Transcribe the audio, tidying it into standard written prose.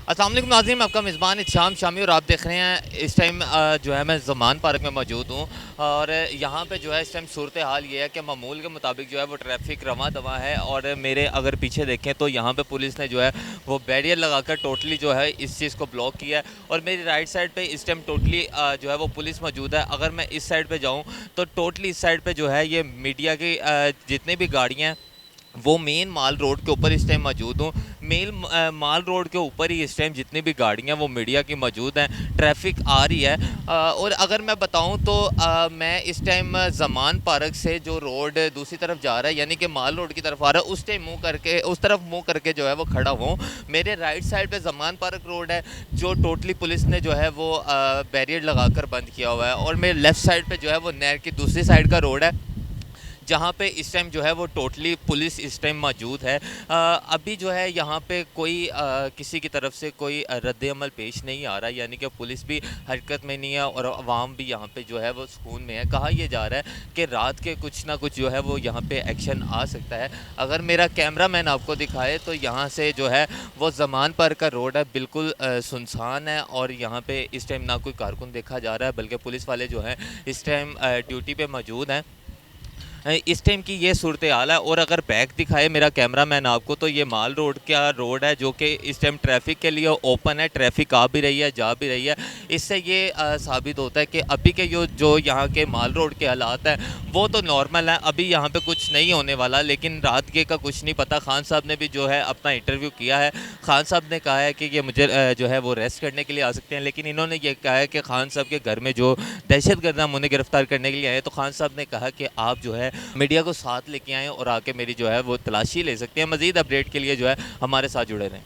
अस्सलाम वालेकुम नाज़रीन, मैं आपका मेज़बान इत्शाम शामी और आप देख रहे हैं इस टाइम जो है मैं ज़मान पार्क में मौजूद हूँ। और यहाँ पे जो है इस टाइम सूरत हाल ये है कि मामूल के मुताबिक जो है वो ट्रैफिक रवां दवां है। और मेरे अगर पीछे देखें तो यहाँ पे पुलिस ने जो है वो बैरियर लगाकर टोटली जो है इस चीज़ को ब्लॉक किया है। और मेरी राइट साइड पे इस टाइम टोटली जो है वो पुलिस मौजूद है। अगर मैं इस साइड पे जाऊँ तो टोटली इस साइड पे जो है ये मीडिया की जितनी भी गाड़ियाँ हैं वो मेन माल रोड के ऊपर इस टाइम मौजूद हूँ। माल रोड के ऊपर ही इस टाइम जितनी भी गाड़ियाँ वो मीडिया की मौजूद हैं, ट्रैफिक आ रही है। और अगर मैं बताऊँ तो मैं इस टाइम ज़मान पार्क से जो रोड दूसरी तरफ जा रहा है यानी कि माल रोड की तरफ आ रहा है उस टाइम मुँह करके उस तरफ मुँह करके जो है वो खड़ा हूँ। मेरे राइट साइड पे ज़मान पार्क रोड है जो टोटली पुलिस ने जो है वो बैरियर लगा कर बंद किया हुआ है। और मेरे लेफ़्ट साइड पे जो है वो नहर की दूसरी साइड का रोड है जहाँ पे इस टाइम जो है वो टोटली पुलिस इस टाइम मौजूद है। अभी जो है यहाँ पे कोई किसी की तरफ से कोई रद्द-ए-अमल पेश नहीं आ रहा, यानी कि पुलिस भी हरकत में नहीं है और अवाम भी यहाँ पे जो है वो सुकून में है। कहा यह जा रहा है कि रात के कुछ ना कुछ जो है वो यहाँ पे एक्शन आ सकता है। अगर मेरा कैमरामैन आपको दिखाए तो यहाँ से जो है वो ज़मान पार्क का रोड है, बिल्कुल सुनसान है और यहाँ पे इस टाइम ना कोई कारकुन देखा जा रहा है बल्कि पुलिस वाले जो हैं इस टाइम ड्यूटी पे मौजूद हैं। इस टाइम की ये सूरत हाल है। और अगर बैक दिखाए मेरा कैमरामैन आपको तो ये माल रोड का रोड है जो कि इस टाइम ट्रैफिक के लिए ओपन है, ट्रैफिक आ भी रही है जा भी रही है। इससे ये साबित होता है कि अभी के जो यहाँ के माल रोड के हालात हैं वो तो नॉर्मल हैं, अभी यहाँ पे कुछ नहीं होने वाला। लेकिन रात के का कुछ नहीं पता। खान साहब ने भी जो है अपना इंटरव्यू किया है। खान साहब ने कहा है कि ये मुझे जो है वो रेस्ट करने के लिए आ सकते हैं, लेकिन इन्होंने ये कहा है कि खान साहब के घर में जो दहशतगर्द हम उन्हें गिरफ्तार करने के लिए आए, तो खान साहब ने कहा कि आप जो है मीडिया को साथ लेके आएँ और आके मेरी जो है वो तलाशी ले सकते हैं। मज़ीद अपडेट के लिए जो है हमारे साथ जुड़े रहें।